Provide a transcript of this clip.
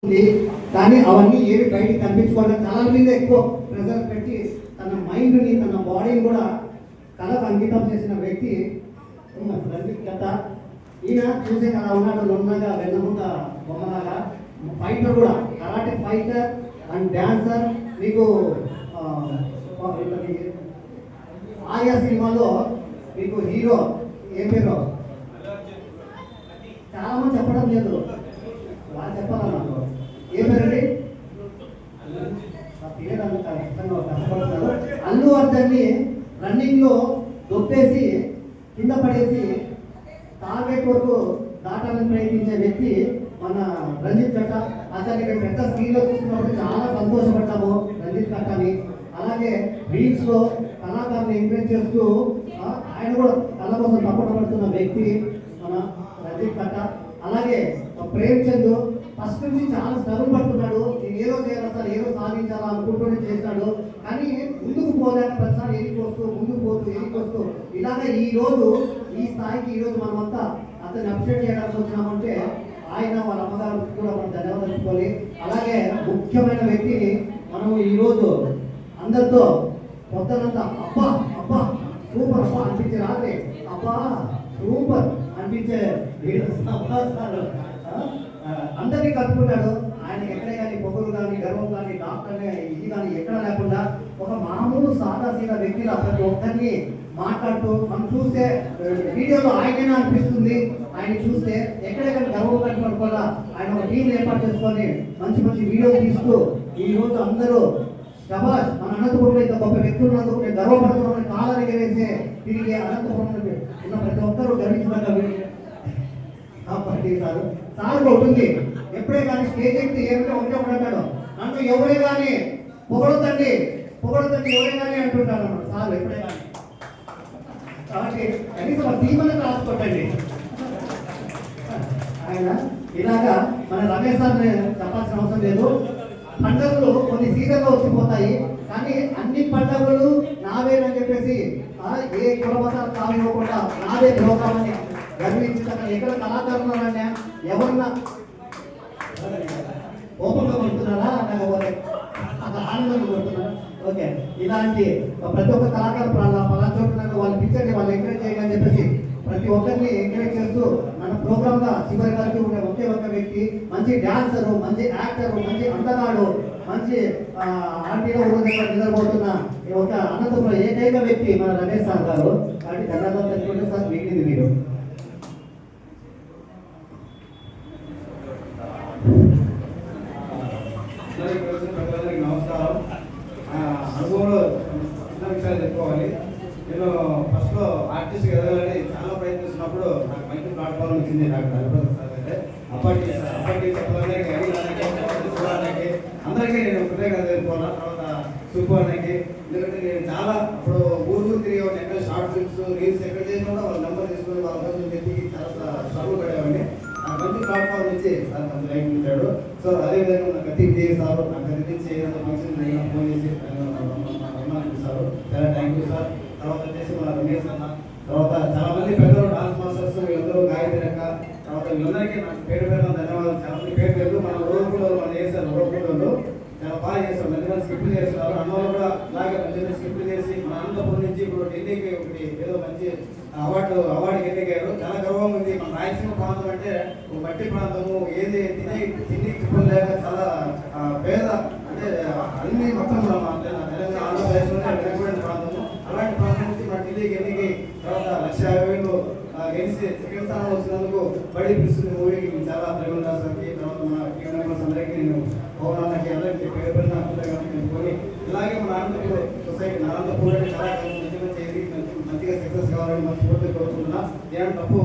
కానీ అవన్నీ ఏవి బయటికి కనిపించుకోవడం కళల మీద ఎక్కువ ప్రెజర్ పెట్టి తన మైండ్ని తన బాడీని కూడా కళకు అంకితం చేసిన వ్యక్తి రంజిత్ కథ. ఈయన చూసే అలా ఉన్నాడు, నున్నగా వెన్నముక బొమ్మలాగా. ఫైటర్ కూడా, కరాటే ఫైటర్ అండ్ డాన్సర్. మీకు ఆయా సినిమాలో మీకు హీరో ఏం పేరు చాలా మంది చెప్పడం లేదు, వాళ్ళు చెప్పాలి నాకు ఏ పేరండి. కష్టపడుతున్నారు. అల్లు అర్జున్ని రన్నింగ్ లో దొప్పేసి కింద పడేసి టార్గెట్ వరకు దాటాలని ప్రయత్నించే వ్యక్తి మన రంజిత్ కట్ట. అతనికి పెద్ద స్క్రీన్ లో చూసినప్పుడు చాలా సంతోషపడ్డాము రంజిత్ కట్టని. అలాగే రీల్స్ లో కళాకారుని ఎంకరేజ్ చేస్తూ ఆయన కూడా కళ కోసం తప్పట పడుతున్న వ్యక్తి మన రంజిత్ కట్ట. అలాగే ప్రేమ్ చంద్ ఫస్ట్ నుంచి చాలా స్ట్రగుల్ పడుతున్నాడు. నేను ఏదో చేయాలి సార్, ఏదో సాధించాలా అనుకుంటూనే చేస్తాడు. కానీ ముందుకు పోలేక ప్రతిసారి ఎరికొస్తూ ముందుకు పోతూ ఎరికొస్తూ ఇలాగ ఈ రోజు ఈ స్థాయికి ఈ రోజు మనమంతా అతన్ని అప్డేట్ చేయడానికి వచ్చినామంటే ఆయన వాళ్ళ అమ్మగారు కూడా మనం ధన్యవాదాలు చెప్పుకోవాలి. అలాగే ముఖ్యమైన వ్యక్తిని మనం ఈరోజు అందరితో పొద్దునంతా అబ్బా అబ్బా సూపర్ అబ్బా అనిపించే రాత్రి అబ్బా సూపర్ అనిపించే అందరినీ కలుపుకున్నాడు. ఆయన ఎక్కడే కానీ పొగరు కానీ గర్వం కానీ డాక్టర్ ఇది కానీ ఎక్కడ లేకుండా ఒక మామూలు సాదా సీదా వ్యక్తిగా ప్రతి ఒక్కరిని మాట్లాడుతూ మనం చూస్తే వీడియోలో ఆయనైనా అనిపిస్తుంది. ఆయన చూస్తే ఎక్కడే కానీ గర్వం కనపడకుండా ఆయన ఒక టీం ఏర్పాటు చేసుకొని మంచి మంచి వీడియోలు తీస్తూ ఈ రోజు అందరూ శబాష్ మన అనంతపురంలో ఇంత గొప్ప వ్యక్తులు ఉన్నందుకు నేను గర్వపడుతున్నాను కాలని ఎగరేసే తిరిగి అనంతపురం ఉన్న ప్రతి ఒక్కరూ గర్వించదగ్గ సార్ ఉంటుంది. ఎప్పుడే కానీ స్టేజ్ ఎక్కి ఏమిటో ఉంటే ఉంటాడు, నన్ను ఎవరే కానీ పొగడతండి పొగడతండి ఎవరే కానీ అంటుంటాడు అన్నమాట సార్ ఎప్పుడే కానీ. కాబట్టి కనీసం టీమని రాసుకోండి. ఆయన ఇలాగా మన రమేష్ సార్ని చెప్పాల్సిన అవసరం లేదు. పండుగలు కొన్ని సీజన్లో వచ్చిపోతాయి, కానీ అన్ని పండుగలు నావేనని చెప్పేసి ఏ కులమతాలు కావివ్వకుండా నాదే ప్రోగ్రామ్ అని గర్వించుతాను. ఎక్కడ కళాకారులు ఎవరన్నా ఓపెన్గా కొడుతున్నారా లేకపోతే అక్కడ ఆనందంగా కొడుతున్నారా? ఓకే, ఇలాంటి ప్రతి ఒక్క కళాకారు పలా చోటున్నాక వాళ్ళు పిక్చర్ని వాళ్ళు ఎంకరేజ్ చేయాలని చెప్పేసి ప్రతి ఒక్కరిని ఎంకరేజ్ చేస్తూ మన ప్రోగ్రామ్ గా చివరి వరకు ఉండే ఒకే ఒక్క వ్యక్తి, మంచి డాన్సరు, మంచి యాక్టరు, మంచి అందగాడు, మంచి ఆర్టీలో నిద్రపోతున్న ఒక అనంతపురం ఏకైక వ్యక్తి మన రమేష్ సార్ గారు. కాబట్టి ధన్యవాదాలు తెలుసుకుంటే సార్ మిగిలింది మీరు. నమస్కారం. అనుభవంలో చిన్న విషయాలు చెప్పుకోవాలి. నేను ఫస్ట్లో ఆర్టిస్ట్గా ఎదగాలని చాలా ప్రయత్నిస్తున్నప్పుడు నాకు మంచి ప్లాట్ఫామ్ వచ్చింది. నాకు అప్పటి చెప్పడానికి అందరికీ నేను కృతజ్ఞత తెలుసుకోవాలి. తర్వాత చూపుకోవడానికి, ఎందుకంటే నేను చాలా ఇప్పుడు ఊరు తిరిగి ఎక్కడ షార్ట్ ఫిల్మ్స్ రీల్స్ ఎక్కడ చేసినా కూడా వాళ్ళ నెంబర్ తీసుకొని వాళ్ళ కోసం వెతికి చాలా స్ట్రగుల్ పడేవాడిని. నాకు మంచి ప్లాట్ఫామ్ నుంచి సార్ మంచి లైఫ్ ఇచ్చాడు. సో అదేవిధంగా నాకు అతి చేస్తారు, నాకు అది నుంచి ఏదైనా ఫంక్షన్ ఫోన్ చేసి అభిమానిస్తారు. చాలా థ్యాంక్ యూ సార్. తర్వాత వచ్చేసి మన రమేష్ అన్న, తర్వాత చాలా మంది పెద్దలు డాన్స్ మాస్టర్స్ వీళ్ళందరూ గాయత్రి అక్క, తర్వాత వీళ్ళందరికీ నాకు పేరు ధన్యవాదాలు. చాలా మంది పేరు మన రోడ్లు మనం చేశారు, రోడ్లు చాలా బాగా చేస్తారు, మంచి మంది స్క్రిప్ట్ చేస్తున్నారు. అన్నవాళ్ళు కూడా అలాగే మంచి మంచి స్క్రిప్ట్ చేసి మన అనంతపురం నుంచి ఇప్పుడు ఢిల్లీకి ఒకటి ఏదో మంచి అవార్డుకి ఎన్నికయ్యారు. చాలా గర్వంగా ఉంది. మన రాయలసీమ ప్రాంతం అంటే ఒక మట్టి ప్రాంతము, ఏది తిండి చిప్పులు లేక చాలా పేద, అంటే అన్ని మొత్తం తెలంగాణ ఆంధ్రప్రదేశ్లోనే వెనుకబడిన ప్రాంతము. అలాంటి ప్రాంతం నుంచి మన ఢిల్లీకి ఎన్నికై తర్వాత 1,50,000 గెలిచి సెకండ్ స్థానం వచ్చినందుకు బడి పిలుస్తుంది మూవీకి చాలా అభినందనలు సార్కి, తర్వాత మన టీం మెంబర్స్ అందరికీ నేను భవనాలకి అందరికీ పేరు పెరిగిన చెప్పుకొని, ఇలాగే మన అనంతపూర్ సొసైటీ అనంతపూర్ అంటే చాలా మంచిగా సక్సెస్ కావాలని మన స్ఫూర్తి కోరుకుంటున్నా. నేను తప్పు